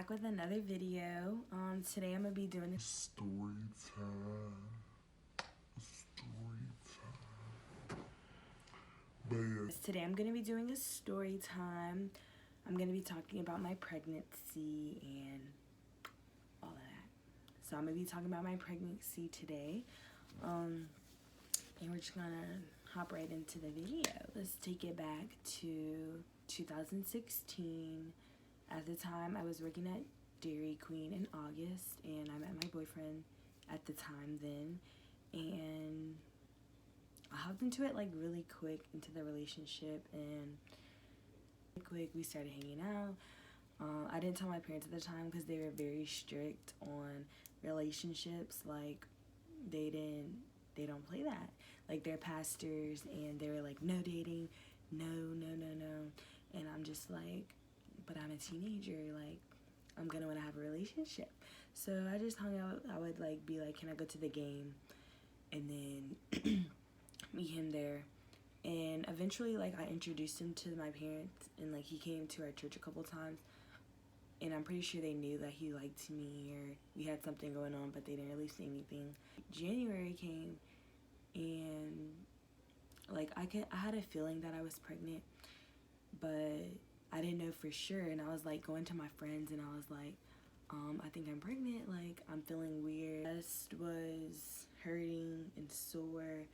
back with another video. Today I'm gonna be doing a story time. Today I'm gonna be doing a story time. I'm gonna be talking about my pregnancy and all of that. So I'm gonna be talking about my pregnancy today. And we're just gonna hop right into the video. Let's take it back to 2016. At the time, I was working at Dairy Queen in August, and I met my boyfriend at the time then, and I hopped into it like really quick into the relationship, and quick we started hanging out. I didn't tell my parents at the time because they were very strict on relationships. Like they don't play that. Like they're pastors, and they were like, no dating, no. And I'm just like, but I'm a teenager, like I'm gonna want to have a relationship. So I just hung out. I would like be like, can I go to the game, and then meet him there. And eventually, like, I introduced him to my parents, and like he came to our church a couple times, and I'm pretty sure they knew that he liked me or we had something going on, but they didn't really say anything. January came, and like I had a feeling that I was pregnant, but I didn't know for sure. And I was like going to my friends, and I was like, I think I'm pregnant, like I'm feeling weird. My chest was hurting and sore,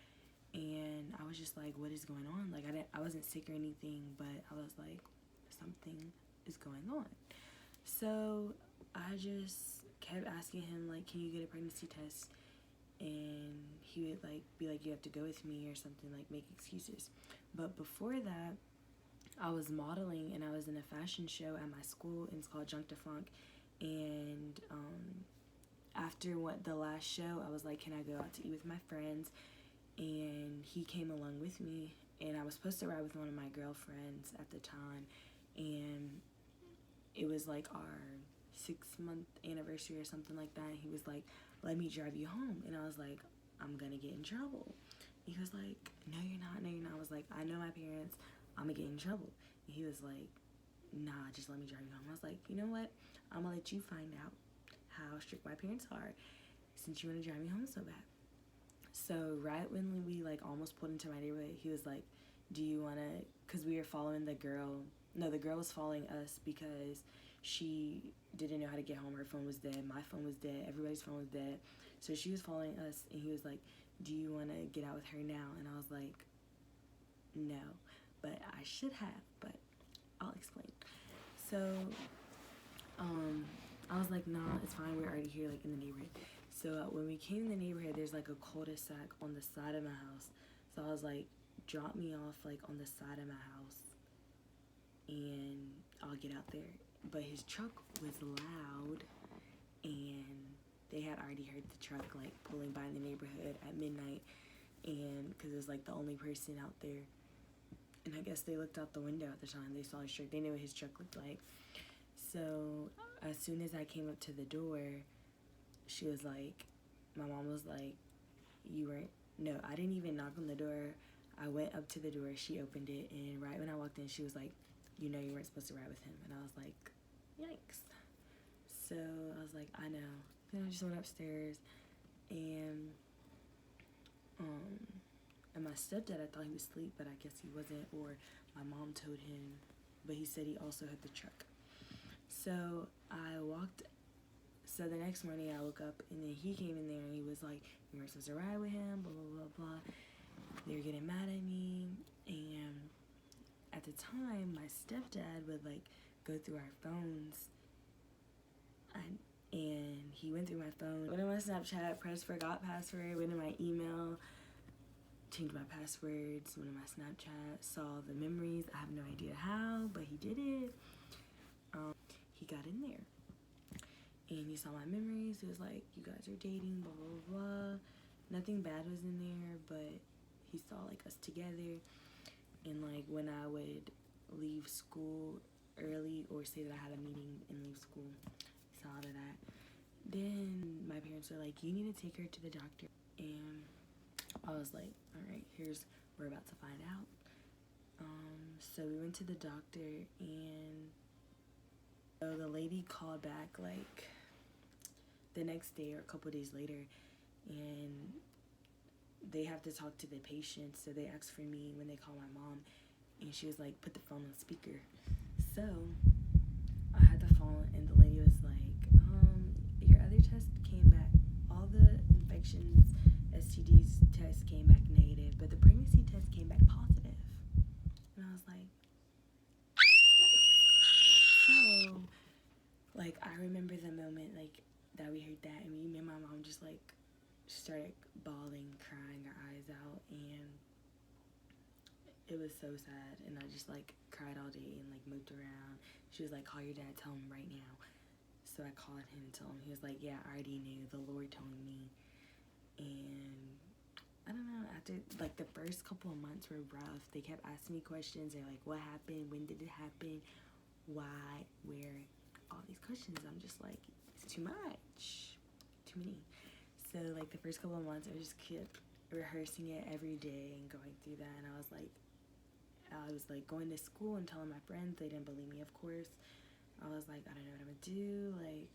and I was just like, what is going on? Like I wasn't sick or anything, but I was like, something is going on. So I just kept asking him, like, can you get a pregnancy test? And he would like be like, you have to go with me or something, like make excuses. But before that, I was modeling, and I was in a fashion show at my school, and it's called Junk de Funk. And after the last show, I was like, can I go out to eat with my friends? And he came along with me, and I was supposed to ride with one of my girlfriends at the time, and it was like our 6-month anniversary or something like that. And he was like, let me drive you home. And I was like, I'm gonna get in trouble. He was like, no you're not. I was like, I know my parents, I'm gonna get in trouble. And he was like, nah, just let me drive you home. I was like, you know what, I'm gonna let you find out how strict my parents are, since you want to drive me home so bad. So right when we like almost pulled into my neighborhood, he was like, do you want to, because we were following the girl was following us because she didn't know how to get home. Her phone was dead, my phone was dead, everybody's phone was dead. So she was following us, and he was like, do you want to get out with her now? And I was like, no, but I should have, but I'll explain. So I was like, nah, it's fine, we're already here, like in the neighborhood. So when we came in the neighborhood, there's like a cul-de-sac on the side of my house. So I was like, drop me off like on the side of my house, and I'll get out there. But his truck was loud, and they had already heard the truck like pulling by in the neighborhood at midnight, and because it was like the only person out there. And I guess they looked out the window at the time, they saw his truck, they knew what his truck looked like. So as soon as I came up to the door, she was like, my mom was like, no, I didn't even knock on the door. I went up to the door, she opened it, and right when I walked in, she was like, you know you weren't supposed to ride with him. And I was like, yikes. So I was like, I know. Then I just went upstairs, and my stepdad, I thought he was asleep, but I guess he wasn't, or my mom told him, but he said he also had the truck. So so the next morning I woke up, and then he came in there, and he was like, you weren't supposed to ride with him, blah, blah, blah, blah. They were getting mad at me, and at the time, my stepdad would like go through our phones, and he went through my phone, went in my Snapchat, pressed forgot password, went in my email, changed my passwords, went in my Snapchat, saw the memories. I have no idea how, but he did it. He got in there, and he saw my memories. He was like, you guys are dating, blah, blah, blah. Nothing bad was in there, but he saw like us together. And like when I would leave school early, or say that I had a meeting and leave school, he saw all of that. Then my parents were like, you need to take her to the doctor. And I was like, all right, we're about to find out. So we went to the doctor, and the lady called back like the next day or a couple days later, and they have to talk to the patient, so they asked for me when they called my mom, and she was like, put the phone on speaker. So I had the phone, and the lady was like, your other test came back, all the infections, STDs test came back negative, but the pregnancy test came back positive. And I was like, so, like, I remember the moment, like, that we heard that, and me and my mom just, like, started bawling, crying our eyes out, and it was so sad, and I just, like, cried all day and, like, moved around. She was like, call your dad, tell him right now. So I called him and told him. He was like, yeah, I already knew, the Lord told me. And I don't know, after, like, the first couple of months were rough. They kept asking me questions. They're like, what happened? When did it happen? Why? Where? All these questions. I'm just like, it's too much. Too many. So, like, the first couple of months, I just kept rehearsing it every day and going through that. And I was, like, going to school and telling my friends. They didn't believe me, of course. I was like, I don't know what I'm going to do. Like,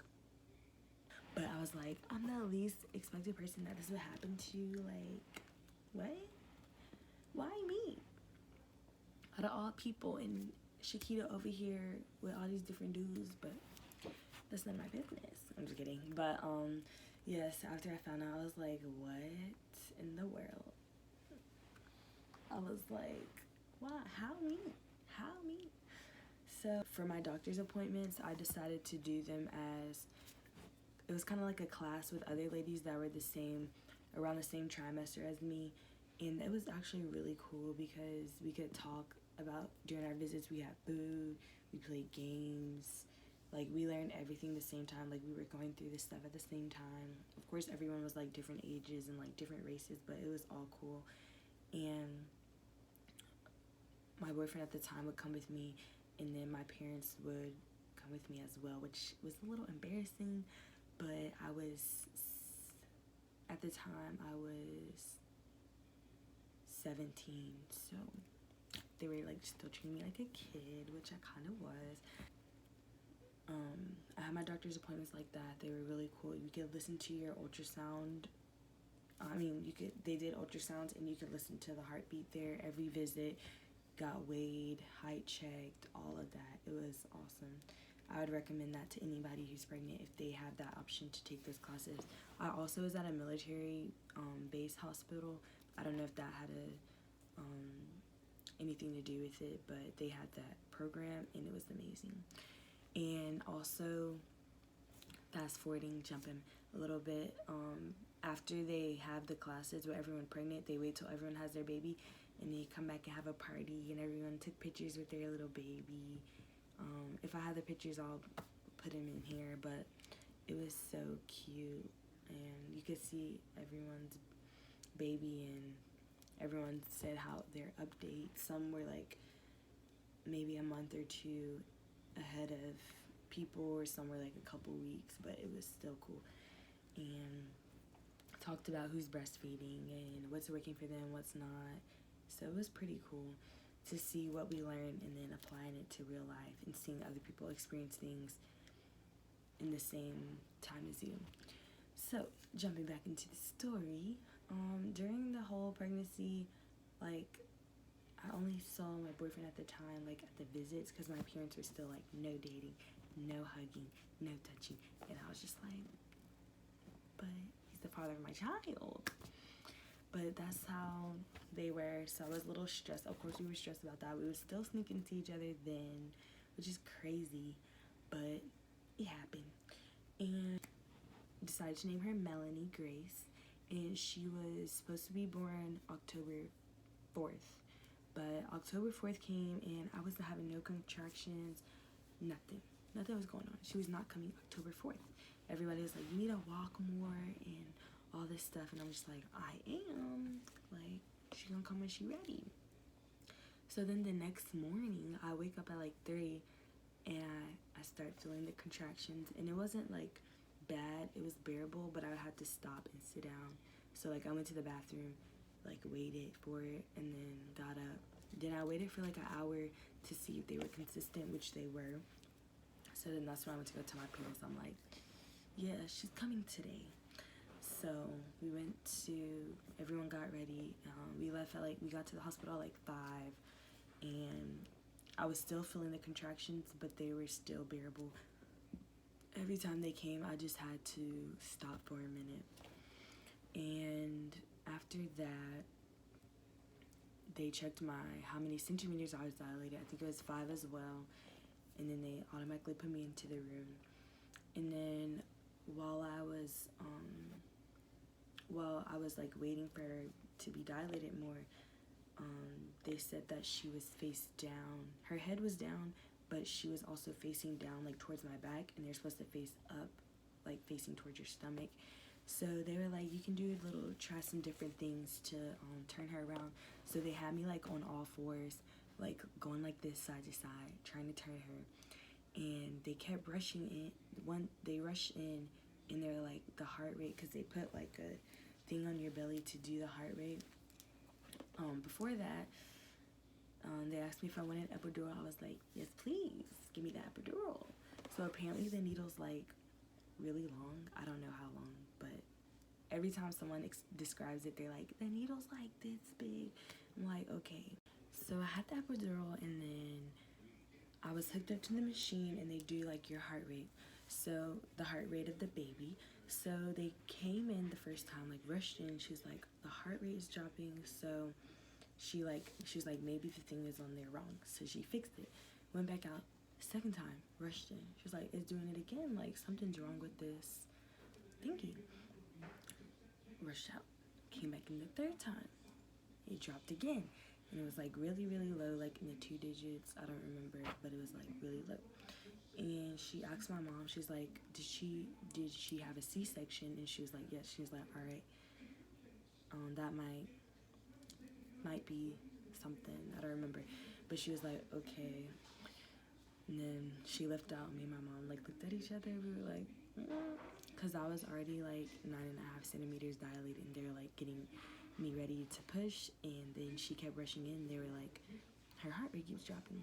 but I was like, I'm the least expected person that this would happen to. Like, what? Why me? Out of all people, and Shakita over here with all these different dudes, but that's none of my business. I'm just kidding. But, yes, after I found out, I was like, what in the world? I was like, why? How me? How me? So for my doctor's appointments, I decided to do them as, it was kind of like a class with other ladies that were around the same trimester as me. And it was actually really cool because we could talk about, during our visits, we had food, we played games, like we learned everything the same time, like we were going through this stuff at the same time. Of course, everyone was like different ages and like different races, but it was all cool. And my boyfriend at the time would come with me, and then my parents would come with me as well, which was a little embarrassing, but at the time, I was 17, so they were like still treating me like a kid, which I kind of was. I had my doctor's appointments like that. They were really cool. You could listen to your ultrasound. They did ultrasounds, and you could listen to the heartbeat there. Every visit got weighed, height checked, all of that. It was awesome. I would recommend that to anybody who's pregnant if they have that option to take those classes. I also was at a military base hospital. I don't know if that had anything to do with it, but they had that program, and it was amazing. And also, fast forwarding, jumping a little bit, after they have the classes with everyone pregnant, they wait till everyone has their baby, and they come back and have a party, and everyone took pictures with their little baby. If I have the pictures, I'll put them in here, but it was so cute, and you could see everyone's baby, and everyone said how their updates. Some were like maybe a month or two ahead of people, or some were like a couple weeks, but it was still cool. And talked about who's breastfeeding and what's working for them, what's not. So it was pretty cool to see what we learned and then applying it to real life and seeing other people experience things in the same time as you. So jumping back into the story, during the whole pregnancy, like, I only saw my boyfriend at the time, like, at the visits, because my parents were still like, no dating, no hugging, no touching, and I was just like, but he's the father of my child. But that's how they were, so I was a little stressed. Of course, we were stressed about that. We would still sneak into each other then, which is crazy, but it happened. And decided to name her Melanie Grace, and she was supposed to be born October 4th. But October 4th came, and I was having no contractions, nothing. Nothing was going on. She was not coming October 4th. Everybody was like, you need to walk more, and all this stuff, and I'm just like, I am. Like, she gonna come when she ready. So then the next morning, I wake up at like 3, and I start feeling the contractions, and it wasn't like bad, it was bearable, but I had to stop and sit down. So like, I went to the bathroom, like waited for it, and then got up. Then I waited for like an hour to see if they were consistent, which they were. So then that's when I went to go tell my parents. I'm like, yeah, she's coming today. So we went to, everyone got ready. We left at we got to the hospital at 5, and I was still feeling the contractions, but they were still bearable. Every time they came, I just had to stop for a minute. And after that, they checked how many centimeters I was dilated. I think it was 5 as well. And then they automatically put me into the room. And then while I was waiting for her to be dilated more, they said that she was face down. Her head was down, but she was also facing down, towards my back, and they're supposed to face up, facing towards your stomach. So they were like, you can try some different things to turn her around. So they had me on all fours, going like this side to side, trying to turn her. And they kept rushing in. They rushed in, and they're the heart rate, because they put a thing on your belly to do the heart rate. Before that, they asked me if I wanted an epidural. I was like, yes, please, give me the epidural. So apparently the needle's really long. I don't know how long, but every time someone describes it, they're like, the needle's this big. I'm like, okay. So I had the epidural, and then I was hooked up to the machine, and they do your heart rate. So the heart rate of the baby. So they came in the first time, rushed in. She was like, the heart rate is dropping. So she was like, maybe the thing is on there wrong. So she fixed it. Went back out. Second time, rushed in. She was like, it's doing it again. Something's wrong with this thingy. Rushed out. Came back in the third time. It dropped again. And it was really, really low, in the 2 digits. I don't remember, but it was really low. And she asked my mom, she's like, did she have a C-section? And she was like, yes. She was like, all right, that might be something. I don't remember. But she was like, okay. And then she left out. Me and my mom looked at each other. We were like, because I was already 9.5 centimeters dilated, and they were getting me ready to push. And then she kept rushing in. They were like, her heart rate keeps dropping.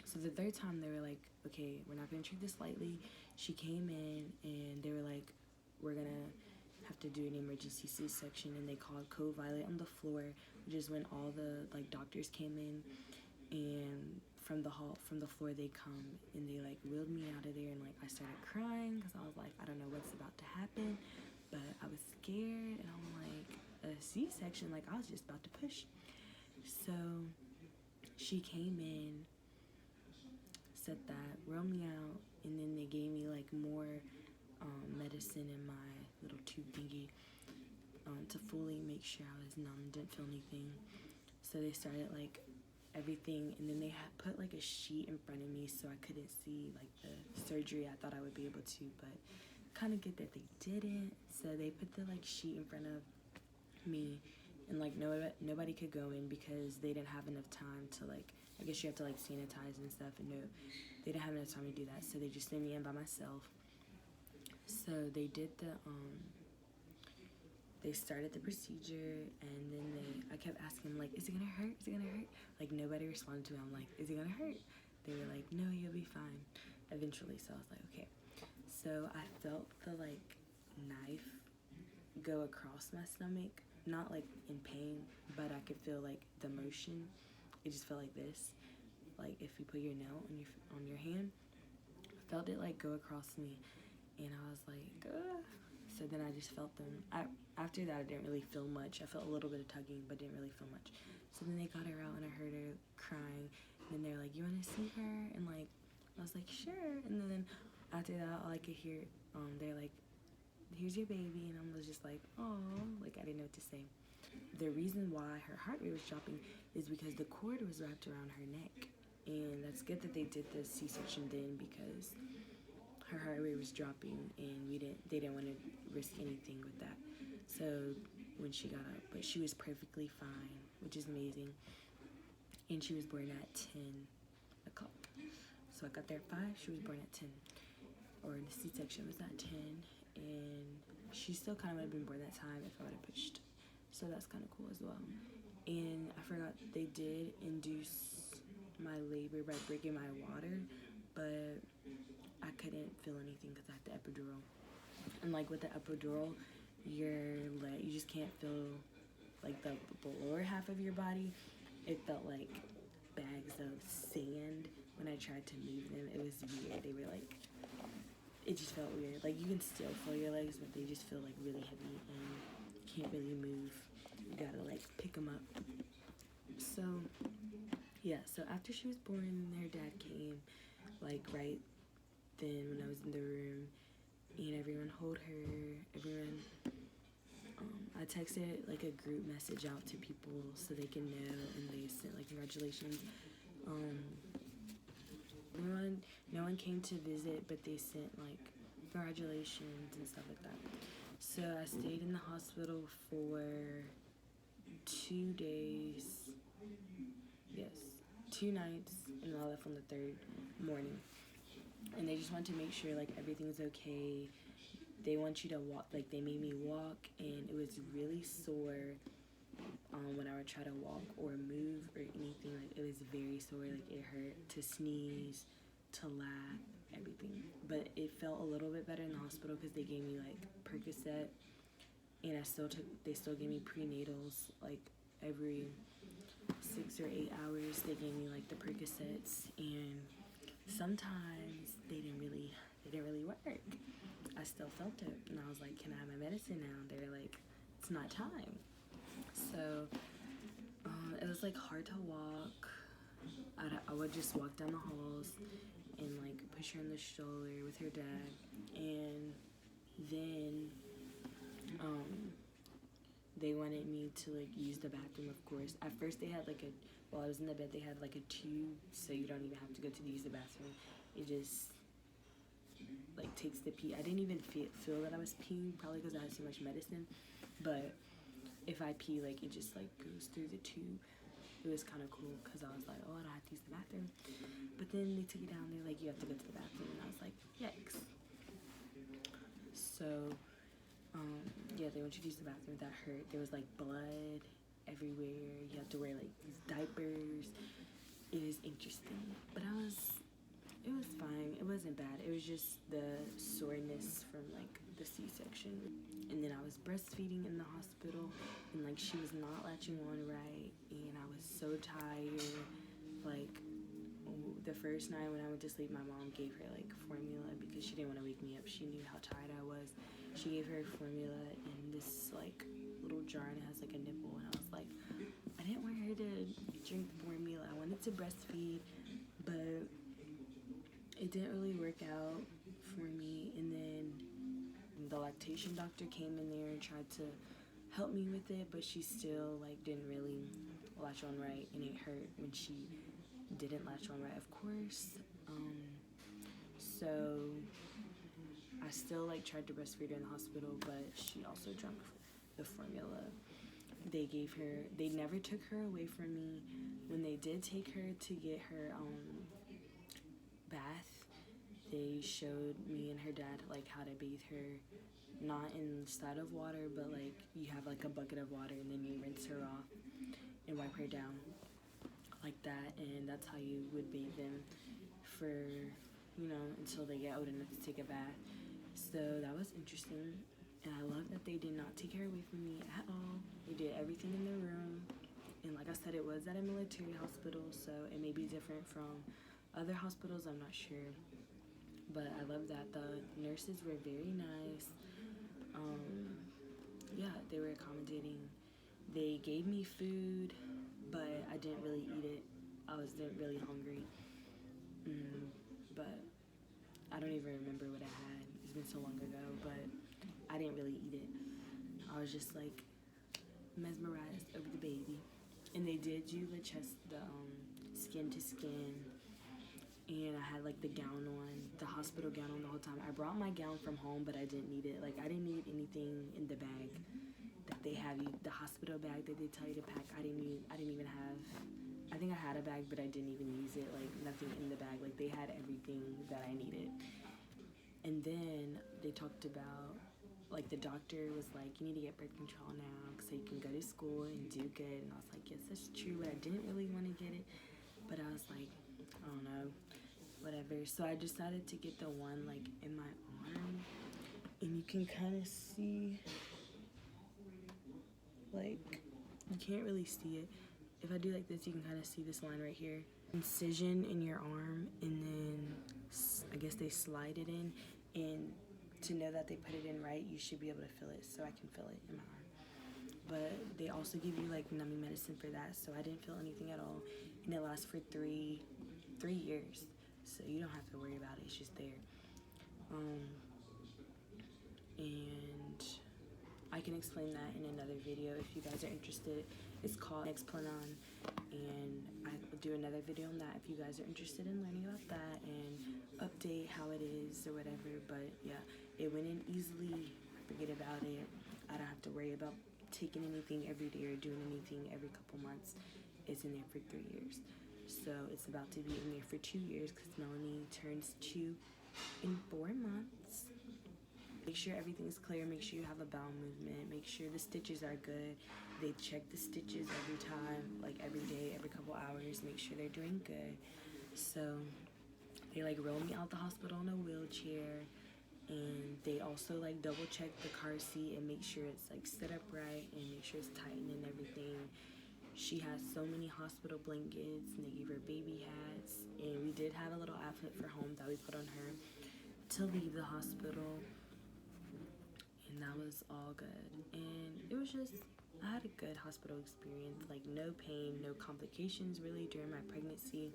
So the third time, they were like, okay, we're not going to treat this lightly. She came in, and they were like, we're going to have to do an emergency C-section. And they called code violet on the floor, which is when all the doctors came in. And from the floor, they come, and they wheeled me out of there. And I started crying, because I was like, I don't know what's about to happen, but I was scared. And I'm like, a C-section, I was just about to push. So she came in, said that, wheeled me out, and then they gave me more medicine in my little tube thingy to fully make sure I was numb, didn't feel anything. So they started everything, and then they had put a sheet in front of me, so I couldn't see the surgery I thought I would be able to, but kind of good that they didn't. So they put the sheet in front of me, and nobody could go in because they didn't have enough time to I guess you have to sanitize and stuff, and no, they didn't have enough time to do that. So they just sent me in by myself. So they did they started the procedure, and then I kept asking is it gonna hurt? Is it gonna hurt? Nobody responded to me. I'm like, is it gonna hurt? They were like, no, you'll be fine. Eventually, so I was like, okay. So I felt the knife go across my stomach, not in pain, but I could feel the motion. It just felt like this, if you put your nail on your hand. I felt it go across me, and I was like, ugh. So then I just felt them. After that, I didn't really feel much. I felt a little bit of tugging, but didn't really feel much. So then they got her out, and I heard her crying. And then they're like, you want to see her? And I was like, sure. And then after that, all I could hear, they're like, here's your baby. And I was just like, oh, I didn't know what to say. The reason why her heart rate was dropping is because the cord was wrapped around her neck. And that's good that they did the C-section then, because her heart rate was dropping, and they didn't want to risk anything with that. So when she got up, but she was perfectly fine, which is amazing. And she was born at 10 o'clock. So I got there at 5, she was born at 10. Or the C-section was at 10, and she still kind of would have been born that time if I would have pushed. So that's kind of cool as well. And I forgot, they did induce my labor by breaking my water, but I epidural. And like with the epidural, you just can't feel like the lower half of your body. It felt like bags of sand when I tried to move them. It was weird. They were like, it just felt weird. Like you can still feel your legs, but they just feel like really heavy and you can't really move. You gotta like pick them up. So yeah, so after she was born, her dad came like right then when I was in the room, and everyone hold her. I texted like a group message out to people so they can know, and they sent like congratulations. No one came to visit, but they sent like congratulations and stuff like that. So I stayed in the hospital for 2 days. Yes, 2 nights, and I left on the third morning. And they just want to make sure like everything's okay. They want you to walk, like they made me walk, and it was really sore when I would try to walk or move or anything. Like it was very sore, like it hurt to sneeze, to laugh, everything. But it felt a little bit better in the hospital because they gave me like Percocet, and they still gave me prenatals like every 6 or 8 hours. They gave me like the Percocets, and sometimes they didn't really work. I still felt it, and I was like, can I have my medicine now? They were like, it's not time. So it was like hard to walk. I would just walk down the halls and like push her in the stroller with her dad, and then they wanted me to like use the bathroom, of course. At first they had like while I was in the bed, they had like a tube, so you don't even have to go to use the bathroom. It just like takes the pee. I didn't even feel that I was peeing, probably because I had so much medicine. But if I pee, like it just like goes through the tube. It was kind of cool because I was like, oh, I don't have to use the bathroom. But then they took it down. They're like, you have to go to the bathroom, and I was like, yikes. So yeah, they want you to use the bathroom. That hurt. There was like blood everywhere. You have to wear like these diapers. It was interesting, but it was fine. It wasn't bad. It was just the soreness from like the C-section. And then I was breastfeeding in the hospital, and like she was not latching on right, and I was so tired. Like the first night when I went to sleep, my mom gave her like formula because she didn't want to wake me up. She knew how tired I was. She gave her formula in this like little jar, and it has like a nipple, and I was like, I didn't want her to drink formula. I wanted to breastfeed, but it didn't really work out for me. And then the lactation doctor came in there and tried to help me with it, but she still like didn't really latch on right, and it hurt when she didn't latch on right, of course. So I still like tried to breastfeed her in the hospital, but she also drank the formula they never took her away from me. When they did take her to get her bath, they showed me and her dad like how to bathe her, not inside of water, but like you have like a bucket of water, and then you rinse her off and wipe her down like that, and that's how you would bathe them for until they get old enough to take a bath. So that was interesting, and I love that they did not take her away from me at all. They did everything in their room, and like I said, it was at a military hospital, so it may be different from other hospitals, I'm not sure. But I love that the nurses were very nice. Yeah, they were accommodating. They gave me food, but I didn't really eat it. I wasn't really hungry. But I don't even remember what I had. It's been so long ago, but I didn't really eat it. I was just like mesmerized over the baby. And they did do the skin to skin. And I had like the gown on, the hospital gown on the whole time. I brought my gown from home, but I didn't need it. Like I didn't need anything in the bag that they have you, the hospital bag that they tell you to pack. I didn't even have, I think I had a bag, but I didn't even use it. Like nothing in the bag. Like they had everything that I needed. And then they talked about, like the doctor was like, you need to get birth control now so you can go to school and do good. And I was like, yes, that's true, but I didn't really want to get it. But I was like, I don't know, whatever. So I decided to get the one like in my arm, And you can kind of see, like, you can't really see it. If I do like this, you can kind of see this line right here. Incision in your arm, and then I guess they slide it in. And to know that they put it in right, you should be able to feel it. So I can feel it in my arm. But they also give you like numbing medicine for that. So I didn't feel anything at all. And it lasts for three years. So you don't have to worry about it. It's just there. And I can explain that in another video if you guys are interested. It's called Prenatal, and I will do another video on that if you guys are interested in learning about that and update how it is or whatever. But yeah, it went in easily. Forget about it. I don't have to worry about taking anything every day or doing anything every couple months. It's in there for 3 years. So it's about to be in there for 2 years because Melanie turns 2 in 4 months. Make sure everything's clear. Make sure you have a bowel movement. Make sure the stitches are good. They check the stitches every time, like every day, every couple hours. Make sure they're doing good. So they like roll me out the hospital in a wheelchair, and they also like double check the car seat and make sure it's like set up right and make sure it's tightened and everything. She has so many hospital blankets, and they gave her baby hats, and we did have a little outfit for home that we put on her to leave the hospital. And that was all good. And it was just, I had a good hospital experience. Like no pain, no complications really during my pregnancy.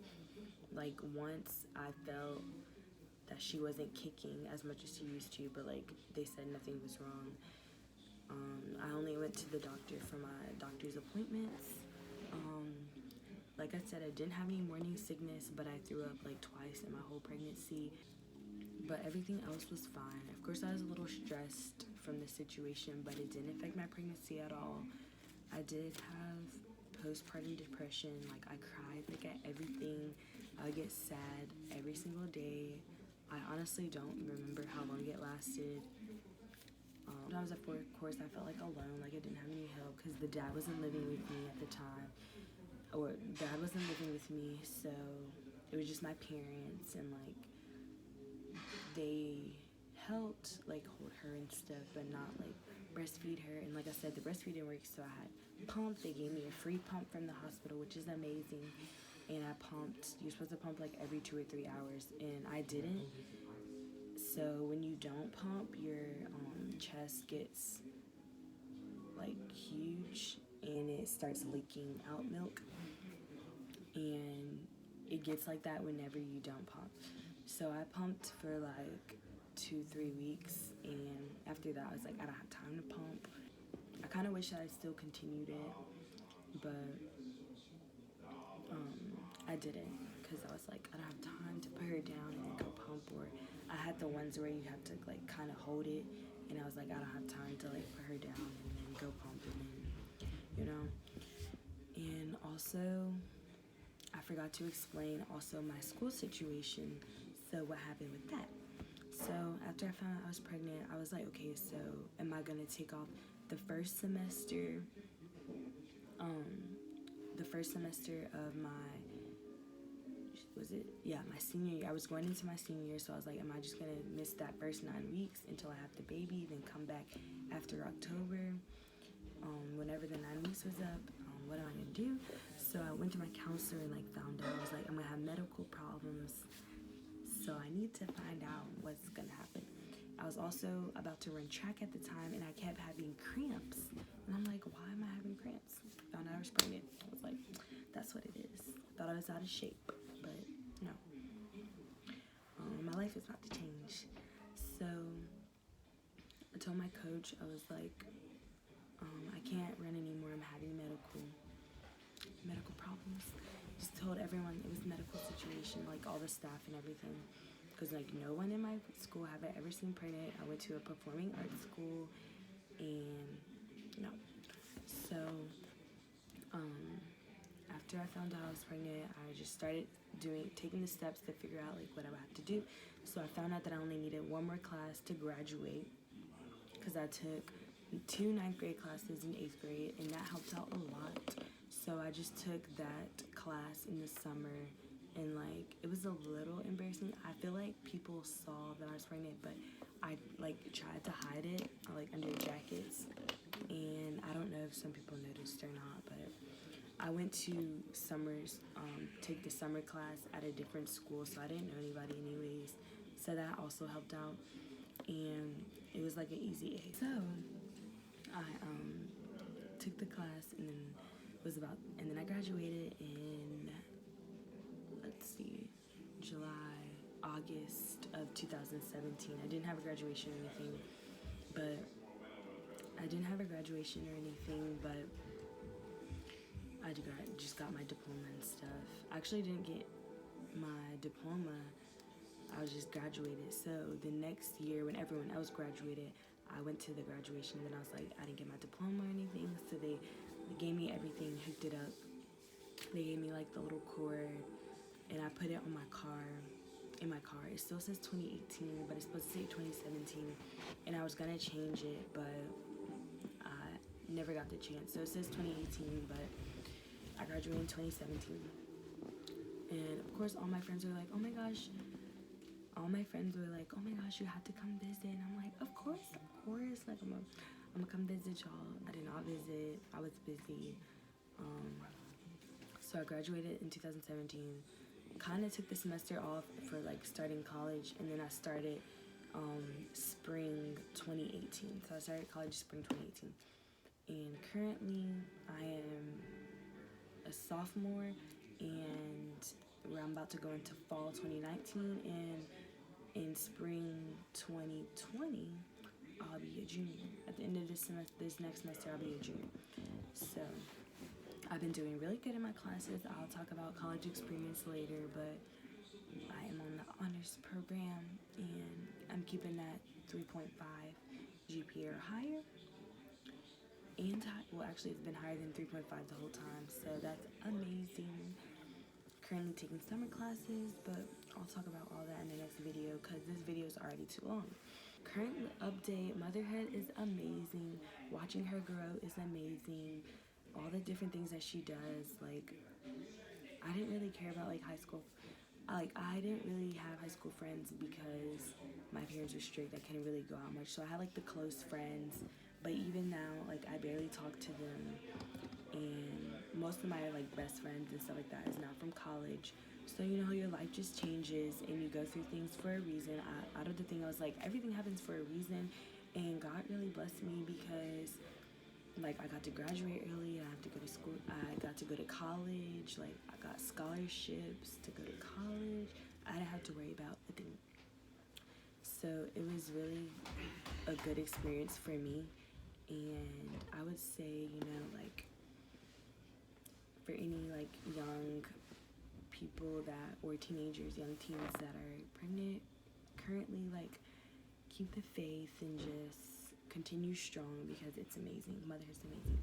Like once I felt that she wasn't kicking as much as she used to, but like they said nothing was wrong. I only went to the doctor for my doctor's appointments. Like I said, I didn't have any morning sickness, but I threw up like twice in my whole pregnancy. But everything else was fine. Of course, I was a little stressed from the situation, but it didn't affect my pregnancy at all. I did have postpartum depression. Like, I cried like at everything. I would get sad every single day. I honestly don't remember how long it lasted. When I was at 4th course, I felt like alone, like I didn't have any help because the dad wasn't living with me at the time. Or dad wasn't living with me, so it was just my parents, and like they helped like hold her and stuff, but not like breastfeed her. And like I said, the breastfeeding works, so I had pump. They gave me a free pump from the hospital, which is amazing. And I pumped. You're supposed to pump like every 2 or 3 hours, and I didn't. So when you don't pump, your chest gets like huge and it starts leaking out milk, and it gets like that whenever you don't pump. So I pumped for like 2-3 weeks, and after that I was like, I don't have time to pump. I kind of wish that I still continued it, but I didn't, because I was like, I don't have time to put her down and then go pump. Or I had the ones where you have to like kind of hold it, and I was like, I don't have time to like put her down and then go pump, and then, you know. And also, I forgot to explain also my school situation. So what happened with that? So after I found out I was pregnant, I was like, okay, so am I gonna take off the first semester of my my senior year? I was going into my senior year, so I was like, am I just gonna miss that first 9 weeks until I have the baby, then come back after October, whenever the 9 weeks was up? What am I gonna do? So I went to my counselor and like found out, I was like, I'm gonna have medical problems, so I need to find out what's gonna happen. I was also about to run track at the time, and I kept having cramps, and I'm like, why am I having cramps? Found out I was pregnant. I was like, that's what it is. Thought I was out of shape, but no. My life is about to change. So I told my coach, I was like, I can't run anymore. I'm having medical problems. Just told everyone it was a medical situation, like all the staff and everything, because like no one in my school have ever seen pregnant. I went to a performing arts school, and no. So after I found out I was pregnant, I just started taking the steps to figure out like what I would have to do. So I found out that I only needed 1 more class to graduate, because I took 2 9th grade classes in 8th grade, and that helped out a lot. So I just took that class in the summer, and like it was a little embarrassing. I feel like people saw that I was pregnant, but I like tried to hide it like under jackets, and I don't know if some people noticed or not, but I went to summers, take the summer class at a different school, so I didn't know anybody anyways, so that also helped out, and it was like an easy A. So I took the class, and then I graduated in, let's see, August of 2017. I didn't have a graduation or anything, but I just got my diploma and stuff. I actually didn't get my diploma. I was just graduated. So the next year, when everyone else graduated, I went to the graduation. Then I was like, I didn't get my diploma or anything. So they gave me everything, hooked it up. They gave me like the little cord, and I put it on my car. In my car, it still says 2018, but it's supposed to say 2017. And I was gonna change it, but I never got the chance. So it says 2018, but I graduated in 2017. And of course, all my friends were like, oh my gosh, you had to come visit. And I'm like, of course, like I'm gonna come visit y'all. I did not visit, I was busy. So I graduated in 2017, kind of took the semester off for like starting college, and then I started spring 2018. So I started college spring 2018, and currently I am a sophomore, and I'm about to go into fall 2019, and in spring 2020 I'll be a junior. At the end of this next semester I'll be a junior. So I've been doing really good in my classes. I'll talk about college experience later, but I am on the honors program, and I'm keeping that 3.5 GPA or higher. And actually it's been higher than 3.5 the whole time, so that's amazing. Currently taking summer classes, but I'll talk about all that in the next video because this video is already too long. Current update, motherhood is amazing. Watching her grow is amazing. All the different things that she does, like, I didn't really care about like high school. I didn't really have high school friends because my parents were strict. I couldn't really go out much, so I had like the close friends, but even now, like, I barely talk to them, and most of my like best friends and stuff like that is now from college. So you know, your life just changes and you go through things for a reason. Out of the thing, I was like, everything happens for a reason, and God really blessed me because like I got to graduate early, I have to go to school, I got to go to college, like I got scholarships to go to college. I didn't have to worry about a thing. So it was really a good experience for me, and I would say, you know, like for any like young people that, or teenagers, young teens that are pregnant currently, like keep the faith and just continue strong because it's amazing. Motherhood's amazing.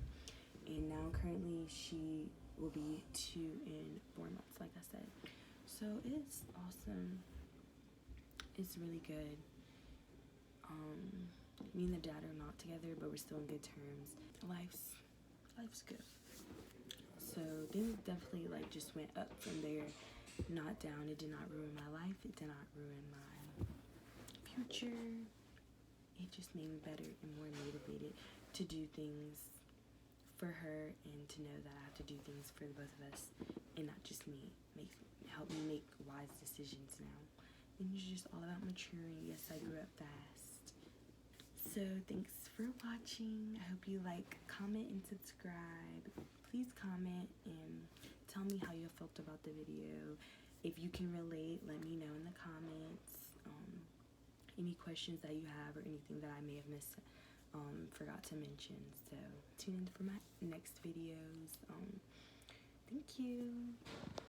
And now currently she will be 2 in 4 months, like I said. So it's awesome. It's really good. Me and the dad are not together, but we're still in good terms. Life's good. So things definitely like just went up from there, not down. It did not ruin my life. It did not ruin my future. It just made me better and more motivated to do things for her, and to know that I have to do things for the both of us and not just me. Help me make wise decisions now. And it's just all about maturing. Yes, I grew up fast. So thanks for watching. I hope you like, comment, and subscribe. Please comment and tell me how you felt about the video. If you can relate, let me know in the comments. Any questions that you have or anything that I may have missed, forgot to mention. So tune in for my next videos. Thank you.